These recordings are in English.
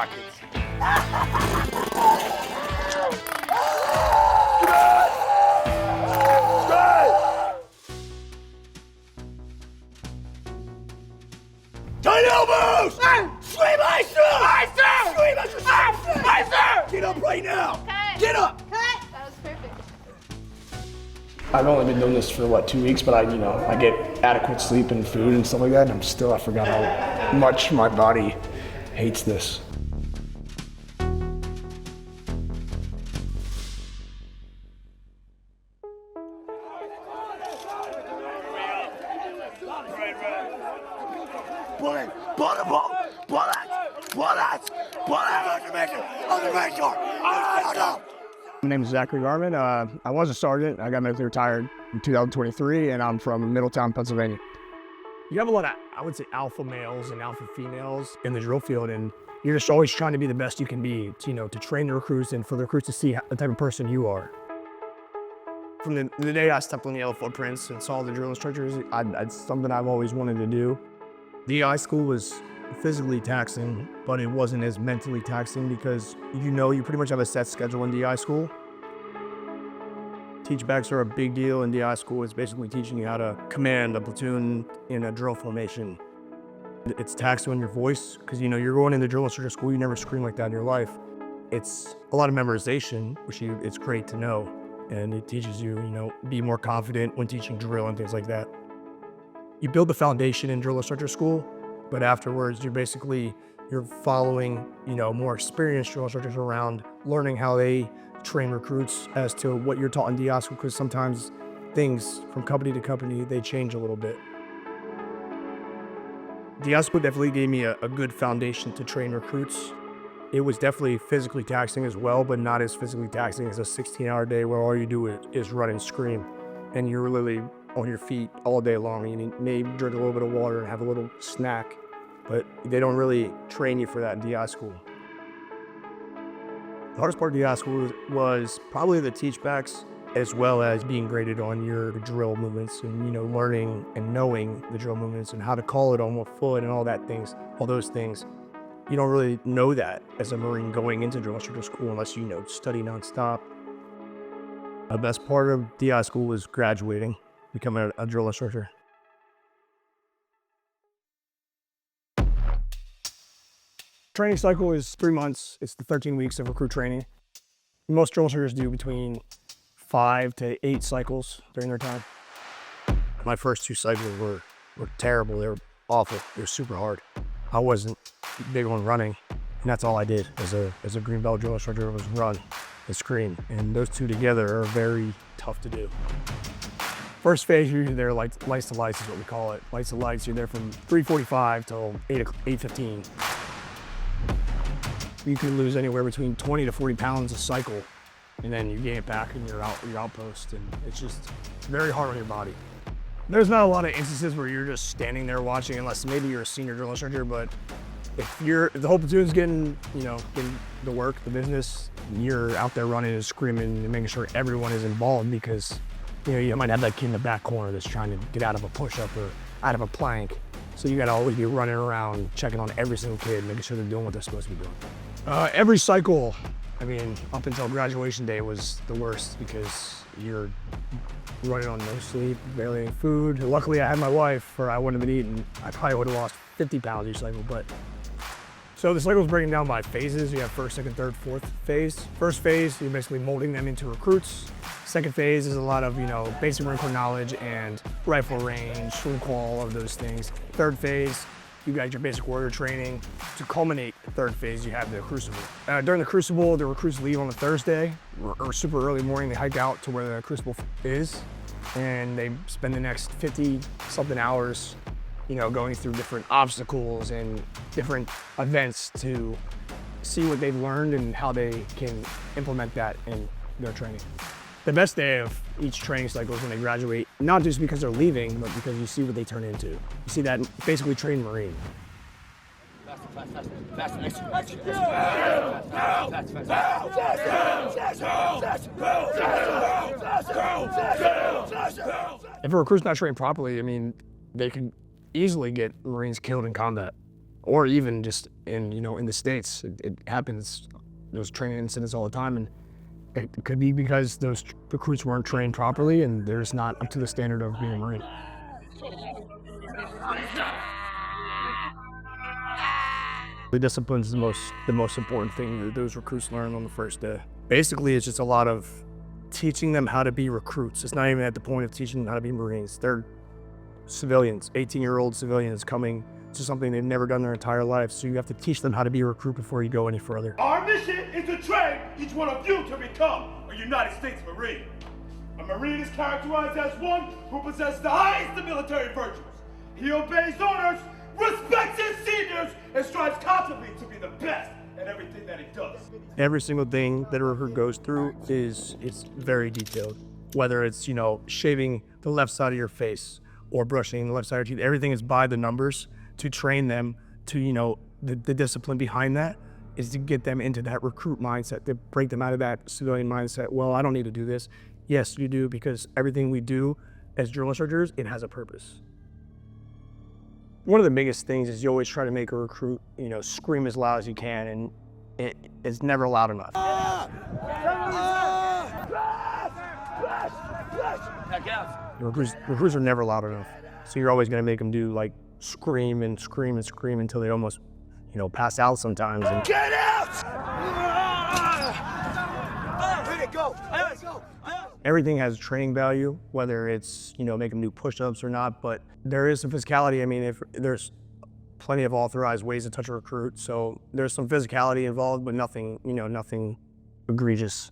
pockets. Tight elbows! Scream, I sir! I sir! Scream, I sir! Get up right now! Cut. Get up! Cut. That was perfect. I've only been doing this for what, 2 weeks, but I get adequate sleep and food and stuff like that, and I forgot how much my body hates this. My name is Zachary Garman. I was a sergeant. I got medically retired in 2023, and I'm from Middletown, Pennsylvania. You have a lot of, I would say, alpha males and alpha females in the drill field, and you're just always trying to be the best you can be, to train the recruits and for the recruits to see the type of person you are. From the day I stepped on the yellow footprints and saw the drill instructors, it's something I've always wanted to do. DI school was physically taxing, but it wasn't as mentally taxing because you pretty much have a set schedule in DI school. Teachbacks are a big deal in DI school. It's basically teaching you how to command a platoon in a drill formation. It's taxing on your voice because you're going into drill instructor school, you never scream like that in your life. It's a lot of memorization, which it's great to know, and it teaches you, be more confident when teaching drill and things like that. You build the foundation in drill instructor school, but afterwards you're following, more experienced drill instructors around, learning how they train recruits as to what you're taught in DI school, because sometimes things from company to company, they change a little bit. DI school definitely gave me a good foundation to train recruits. It was definitely physically taxing as well, but not as physically taxing as a 16-hour day where all you do is run and scream, and you're literally on your feet all day long. You may drink a little bit of water and have a little snack, but they don't really train you for that in DI school. The hardest part of DI school was probably the teachbacks, as well as being graded on your drill movements and learning and knowing the drill movements and how to call it on what foot and all those things. You don't really know that as a Marine going into drill instructor school unless you study nonstop. The best part of DI school was graduating, becoming a drill instructor. Training cycle is 3 months. It's the 13 weeks of recruit training. Most drill instructors do between 5 to 8 cycles during their time. My first 2 cycles were terrible. They were awful. They were super hard. I wasn't big on running, and that's all I did as a green belt drill instructor was run and scream. And those two together are very tough to do. First phase, you're usually there lights to lights is what we call it. Lights to lights, you're there from 3:45 till 8:15. You can lose anywhere between 20 to 40 pounds a cycle, and then you gain it back in your outpost, and it's just very hard on your body. There's not a lot of instances where you're just standing there watching, unless maybe you're a senior drill instructor, but if the whole platoon's getting the work, the business, you're out there running and screaming and making sure everyone is involved, because you might have that kid in the back corner that's trying to get out of a push-up or out of a plank. So you gotta always be running around, checking on every single kid, making sure they're doing what they're supposed to be doing. Every cycle, up until graduation day was the worst because you're running on no sleep, barely any food. Luckily I had my wife, or I wouldn't have been eating. I probably would have lost 50 pounds each cycle, but. So the cycle is breaking down by phases. You have first, second, third, fourth phase. First phase, you're basically molding them into recruits. Second phase is a lot of, basic Marine Corps knowledge and rifle range, swim call, all of those things. Third phase, you got your basic warrior training. To culminate the third phase, you have the crucible. During the crucible, the recruits leave on a Thursday or super early morning. They hike out to where the crucible is, and they spend the next 50-something hours going through different obstacles and different events to see what they've learned and how they can implement that in their training. The best day of each training cycle is when they graduate, not just because they're leaving, but because you see what they turn into. You see that basically trained Marine. If a recruit's not trained properly, they can easily get Marines killed in combat. or even just in, in the States, it happens, those training incidents all the time, and it could be because those recruits weren't trained properly and they're just not up to the standard of being a Marine. The discipline is the most important thing that those recruits learn on the first day. Basically, it's just a lot of teaching them how to be recruits. It's not even at the point of teaching them how to be Marines. They're civilians, 18-year-old civilians coming to something they've never done their entire life. So you have to teach them how to be a recruit before you go any further. Our mission is to train each one of you to become a United States Marine. A Marine is characterized as one who possesses the highest of military virtues. He obeys orders, respects his seniors, and strives constantly to be the best at everything that he does. Every single thing that a recruit goes through it's very detailed. Whether it's, shaving the left side of your face or brushing the left side of your teeth, everything is by the numbers to train them to, the discipline behind that is to get them into that recruit mindset, to break them out of that civilian mindset. Well, I don't need to do this. Yes, you do, because everything we do as drill instructors, it has a purpose. One of the biggest things is you always try to make a recruit, scream as loud as you can, and it's never loud enough. Recruits are never loud enough. So you're always gonna make them do like scream and scream and scream until they almost, pass out sometimes. And Get out! Let it go! everything has training value, whether it's, making them do push-ups or not, but there is some physicality. I mean, if there's plenty of authorized ways to touch a recruit, so there's some physicality involved, but nothing, nothing egregious.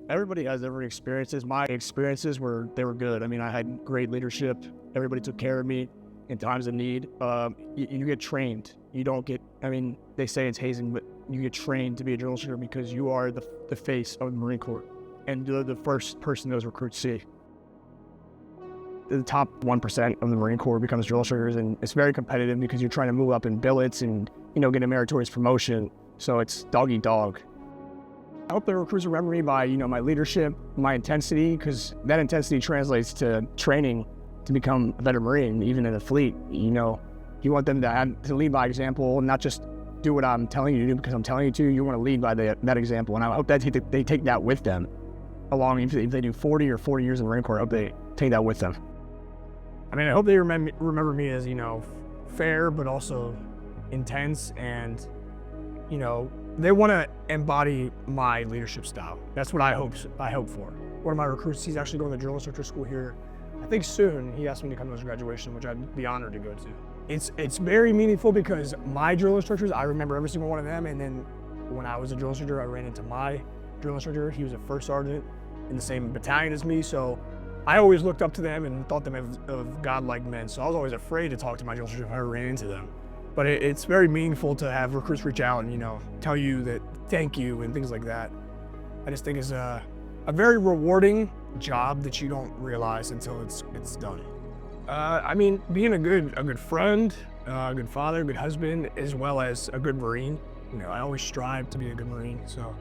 Everybody has different experiences. My experiences were good. I mean, I had great leadership. Everybody took care of me in times of need. You get trained. You don't get, they say it's hazing, but you get trained to be a drill instructor because you are the face of the Marine Corps, and you're the first person those recruits see. The top 1% of the Marine Corps becomes drill instructors, and it's very competitive because you're trying to move up in billets and, get a meritorious promotion. So it's dog eat dog. I hope the recruits remember me by, my leadership, my intensity, because that intensity translates to training to become a better Marine, even in the fleet. You want them to lead by example, not just do what I'm telling you to do because I'm telling you to. You want to lead by that example, and I hope that they take that with them along. If they do 40 or 40 years in the Marine Corps, I hope they take that with them. I hope they remember me as, fair, but also intense, and, they want to embody my leadership style. That's what I hope for. One of my recruits, he's actually going to drill instructor school here, I think soon. He asked me to come to his graduation, which I'd be honored to go to. It's very meaningful because my drill instructors, I remember every single one of them, and then when I was a drill instructor, I ran into my drill instructor. He was a first sergeant in the same battalion as me, so I always looked up to them and thought them of godlike men, so I was always afraid to talk to my drill instructor if I ever ran into them. But it's very meaningful to have recruits reach out and, tell you that thank you and things like that. I just think it's a very rewarding job that you don't realize until it's done. Being a good friend, a good father, a good husband, as well as a good Marine. I always strive to be a good Marine. So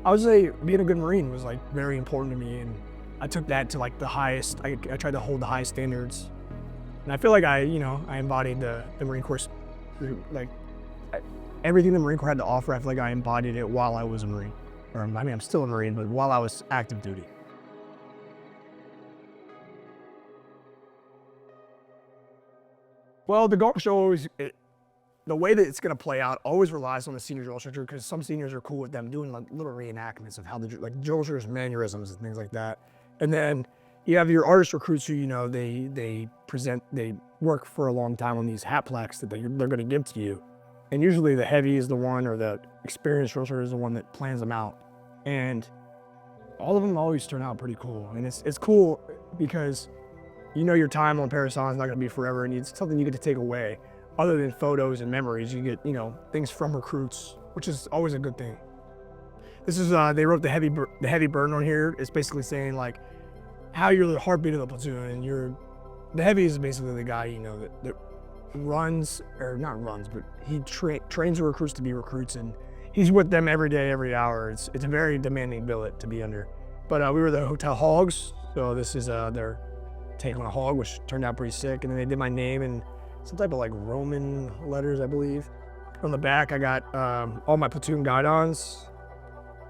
I would say being a good Marine was very important to me, and I took that to the highest. I tried to hold the highest standards, and I feel like I embodied the Marine Corps. Everything the Marine Corps had to offer, I feel like I embodied it while I was a Marine. I'm still a Marine, but while I was active duty. Well, the Garmin show always, the way that it's going to play out always relies on the senior drill instructor, because some seniors are cool with them doing little reenactments of how the drill instructors' mannerisms and things like that. And then you have your artist recruits who, they work for a long time on these hat plaques that they're going to give to you. And usually the heavy is the one, or the experienced drill instructor is the one that plans them out. And all of them always turn out pretty cool. And it's cool because your time on Parasol is not going to be forever, and it's something you get to take away. Other than photos and memories, you get, things from recruits, which is always a good thing. This is, they wrote the heavy burden on here. It's basically saying how you're the heartbeat of the platoon, and the heavy is basically the guy, that runs, or not runs, but he trains the recruits to be recruits, and he's with them every day, every hour. It's a very demanding billet to be under. But we were the Hotel Hogs, so this is their take on a hog, which turned out pretty sick. And then they did my name, and some type of like Roman letters, I believe. On the back, I got all my platoon guidons,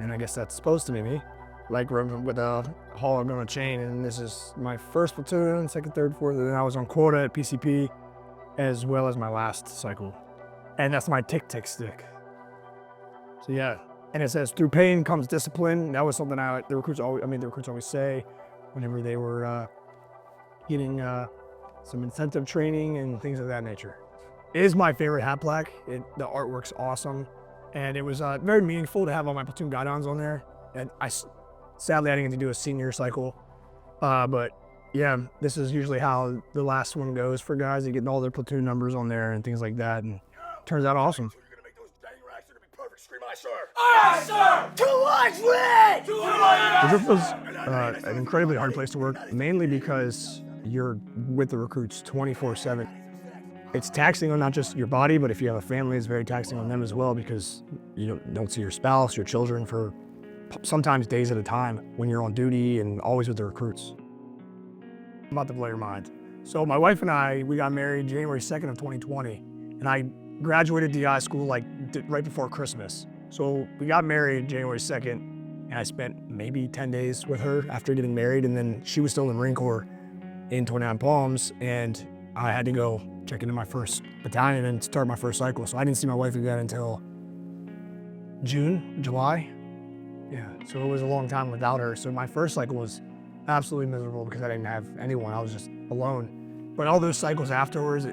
and I guess that's supposed to be me, like with a hauler on a chain. And this is my first platoon, second, third, fourth, and then I was on quota at PCP, as well as my last cycle. And that's my tick stick. So yeah, and it says through pain comes discipline. That was something the recruits always say whenever they were getting some incentive training and things of that nature. It is my favorite hat plaque. The artwork's awesome. And it was very meaningful to have all my platoon guidons on there. And sadly, I didn't get to do a senior cycle. But yeah, this is usually how the last one goes for guys. They get all their platoon numbers on there and things like that. And it turns out awesome. You're gonna make those dang racks are gonna be perfect. Scream aye, sir. Aye, sir! Too much wind! Too much! The drift was an incredibly hard place to work, mainly because you're with the recruits 24/7. It's taxing on not just your body, but if you have a family, it's very taxing on them as well, because you don't see your spouse, your children for sometimes days at a time when you're on duty and always with the recruits. I'm about to blow your mind. So my wife and I, we got married January 2nd of 2020, and I graduated DI school like right before Christmas. So we got married January 2nd, and I spent maybe 10 days with her after getting married, and then she was still in the Marine Corps in 29 Palms, and I had to go check into my first battalion and start my first cycle. So I didn't see my wife again until July. Yeah, so it was a long time without her. So my first cycle was absolutely miserable because I didn't have anyone. I was just alone. But all those cycles afterwards,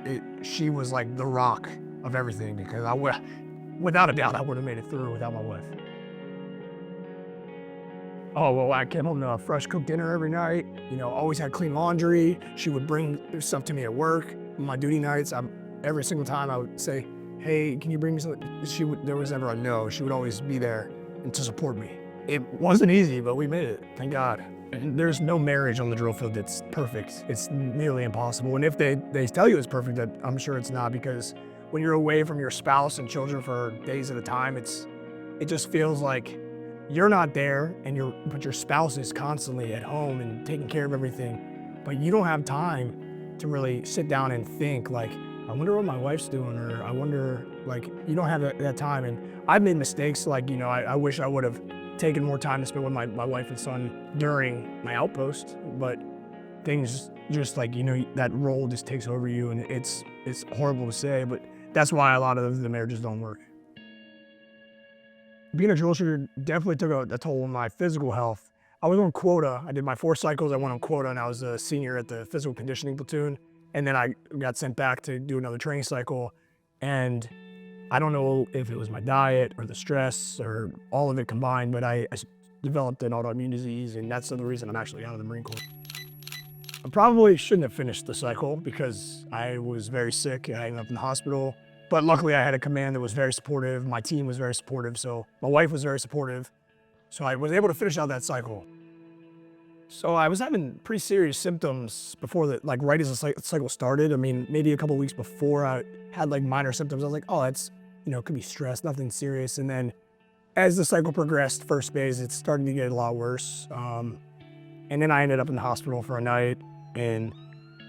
she was like the rock of everything, because without a doubt, I would have made it through without my wife. Oh, well, I came home to a fresh cooked dinner every night. Always had clean laundry. She would bring stuff to me at work. On my duty nights, every single time I would say, hey, can you bring me something? There was never a no. She would always be there and to support me. It wasn't easy, but we made it, thank God. And there's no marriage on the drill field that's perfect. It's nearly impossible. And if they tell you it's perfect, I'm sure it's not, because when you're away from your spouse and children for days at a time, it just feels like you're not there, but your spouse is constantly at home and taking care of everything, but you don't have time to really sit down and think like, I wonder what my wife's doing, or I wonder, like, you don't have that time. And I've made mistakes, like, I wish I would have taken more time to spend with my wife and son during my outpost, but things just like, that role just takes over you, and it's horrible to say, but that's why a lot of the marriages don't work. Being a drill shooter definitely took a toll on my physical health. I was on quota. I did my 4 cycles. I went on quota, and I was a senior at the physical conditioning platoon. And then I got sent back to do another training cycle. And I don't know if it was my diet or the stress or all of it combined, but I developed an autoimmune disease, and that's the reason I'm actually out of the Marine Corps. I probably shouldn't have finished the cycle because I was very sick and I ended up in the hospital. But luckily I had a command that was very supportive. My team was very supportive. So my wife was very supportive. So I was able to finish out that cycle. So I was having pretty serious symptoms before right as the cycle started. I mean, maybe a couple of weeks before I had like minor symptoms. I was like, oh, that's, it could be stress, nothing serious. And then as the cycle progressed, first phase, it started to get a lot worse. And then I ended up in the hospital for a night, and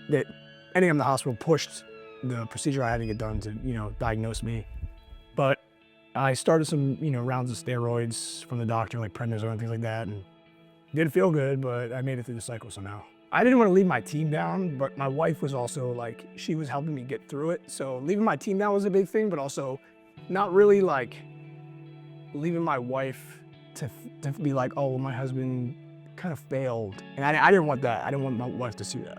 ending up in the hospital pushed the procedure I had to get done to, diagnose me. But I started some, rounds of steroids from the doctor, like prednisone and things like that, and didn't feel good, but I made it through the cycle somehow. I didn't want to leave my team down, but my wife was also like, she was helping me get through it. So leaving my team down was a big thing, but also not really like leaving my wife to be like, oh, well, my husband kind of failed. And I didn't want that. I didn't want my wife to see that.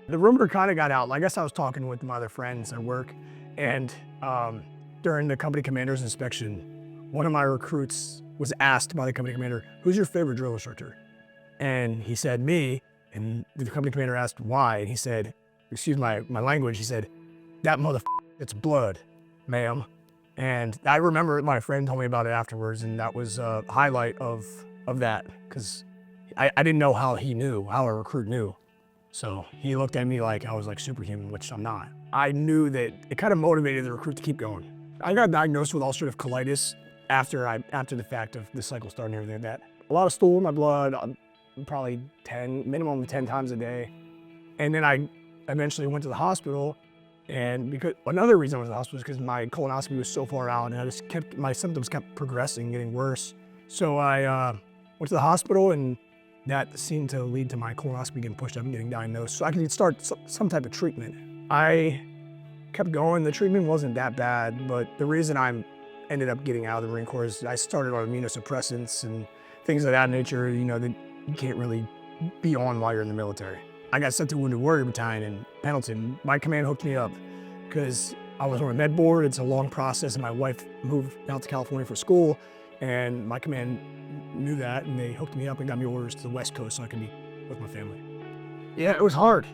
The rumor kind of got out. I guess I was talking with my other friends at work, and during the company commander's inspection, one of my recruits was asked by the company commander, who's your favorite drill instructor? And he said, me. And the company commander asked why, and he said, excuse my language, he said, that motherfucker, it's blood, ma'am. And I remember my friend told me about it afterwards, and that was a highlight of that, because I didn't know how a recruit knew. So he looked at me like I was like superhuman, which I'm not. I knew that it kind of motivated the recruit to keep going. I got diagnosed with ulcerative colitis after the fact of the cycle starting and everything like that. A lot of stool in my blood, probably minimum of 10 times a day. And then I eventually went to the hospital, and because another reason I went to the hospital is because my colonoscopy was so far out, and my symptoms kept progressing, getting worse. So I went to the hospital, and that seemed to lead to my colonoscopy getting pushed up and getting diagnosed. So I could start some type of treatment. I kept going. The treatment wasn't that bad, but the reason I ended up getting out of the Marine Corps is I started on immunosuppressants and things of that nature, you know, that you can't really be on while you're in the military. I got sent to Wounded Warrior Battalion in Pendleton. My command hooked me up because I was on a med board. It's a long process, and my wife moved out to California for school, and my command knew that, and they hooked me up and got me orders to the West Coast so I could be with my family. Yeah, it was hard.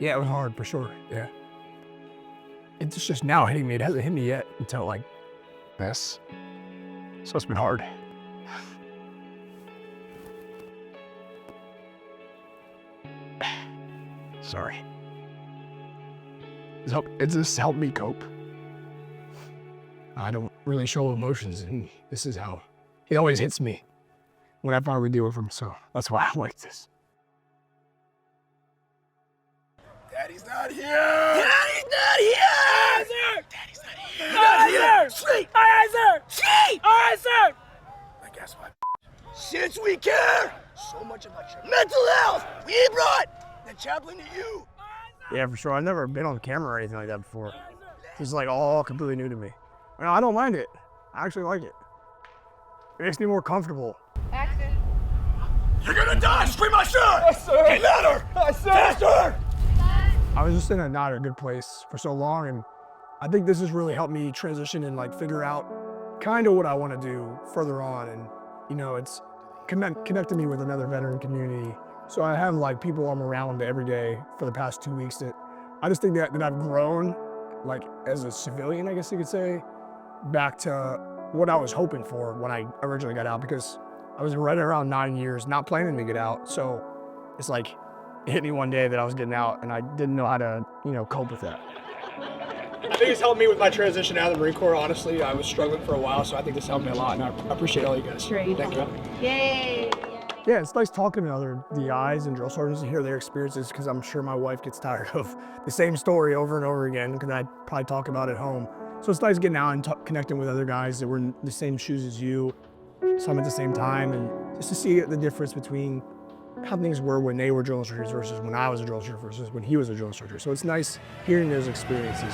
Yeah, it was hard for sure, yeah. It's just now hitting me. It hasn't hit me yet until like this. So it's been hard. Sorry. It's just helped me cope. I don't really show emotions, and this is how it always hits me when I finally deal with them, so that's why I like this. Daddy's not here! Daddy's not here! Daddy's not here! Not here! Sleep! Aye, sir! Sleep! Aye, sir! But guess what? Since we care so much about your mental health, we brought the chaplain to you. Yeah, for sure. I've never been on camera or anything like that before. This is like all completely new to me. I don't mind it. I actually like it. It makes me more comfortable. Action. You're gonna die! Scream my shirt! Yes, sir! Get louder! Yes, sir! Faster! I was just in a not a good place for so long, and I think this has really helped me transition and like figure out kind of what I want to do further on. And you know, it's connected me with another veteran community. So I have like people I'm around every day for the past 2 weeks that I just think that I've grown like as a civilian, I guess you could say, back to what I was hoping for when I originally got out, because I was right around 9 years not planning to get out. So it's like it hit me one day that I was getting out, and I didn't know how to, you know, cope with that. I think it's helped me with my transition out of the Marine Corps, honestly. I was struggling for a while, so I think this helped me a lot, and I appreciate all you guys. Great. Thank you. Yay! Yeah, it's nice talking to other DIs and drill sergeants to hear their experiences, because I'm sure my wife gets tired of the same story over and over again, because I probably talk about it at home. So it's nice getting out and connecting with other guys that were in the same shoes as you, some at the same time, and just to see the difference between how things were when they were drill instructors versus when I was a drill instructor versus when he was a drill instructor. So it's nice hearing those experiences.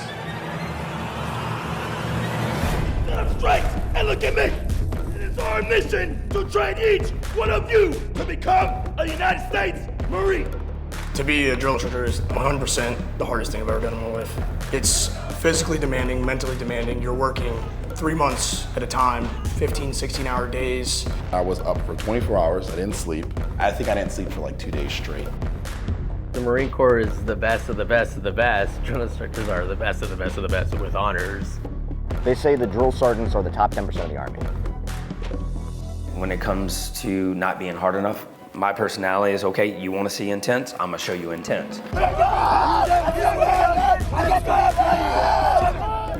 Stand up straight and look at me! It is our mission to train each one of you to become a United States Marine! To be a drill instructor is 100% the hardest thing I've ever done in my life. It's physically demanding, mentally demanding. You're working 3 months at a time, 15, 16-hour days. I was up for 24 hours, I didn't sleep. I think I didn't sleep for like 2 days straight. The Marine Corps is the best of the best of the best. Drill instructors are the best of the best of the best with honors. They say the drill sergeants are the top 10% of the Army. When it comes to not being hard enough, my personality is, okay, you want to see intense, I'm gonna show you intense. You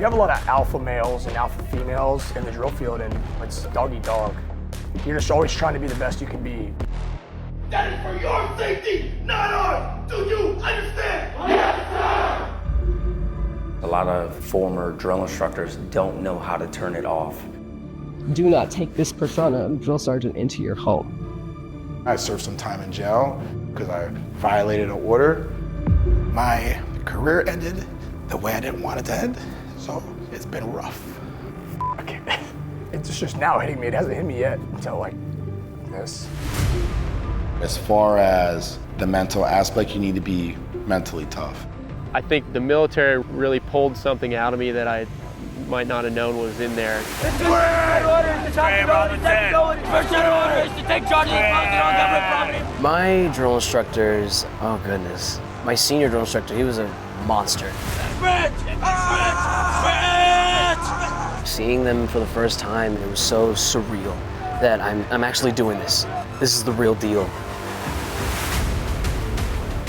have a lot of alpha males and alpha females in the drill field, and it's dog eat dog. You're just always trying to be the best you can be. That is for your safety, not ours! Do you understand? Yes, sir! A lot of former drill instructors don't know how to turn it off. Do not take this persona of drill sergeant into your home. I served some time in jail because I violated an order. My career ended the way I didn't want it to end, so it's been rough. Okay. It's just now hitting me. It hasn't hit me yet until like this. As far as the mental aspect, you need to be mentally tough. I think the military really pulled something out of me that I might not have known was in there. My drill instructors, oh goodness. My senior drill instructor, he was a monster. Seeing them for the first time, it was so surreal that I'm actually doing this. This is the real deal.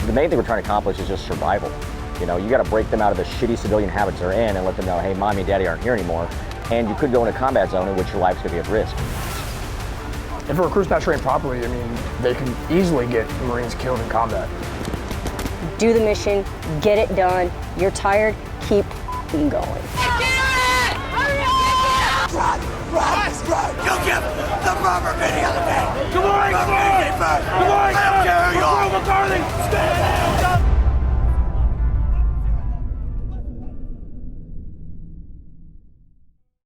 The main thing we're trying to accomplish is just survival. You know, you got to break them out of the shitty civilian habits they're in and let them know, hey, mommy and daddy aren't here anymore. And you could go in a combat zone in which your life's going to be at risk. If a recruit's not trained properly, I mean, they can easily get Marines killed in combat. Do the mission, get it done. You're tired, keep going. Run! You'll get the rubber video of the day! Come on, Come on! Come on, I don't care who you are! McCarthy!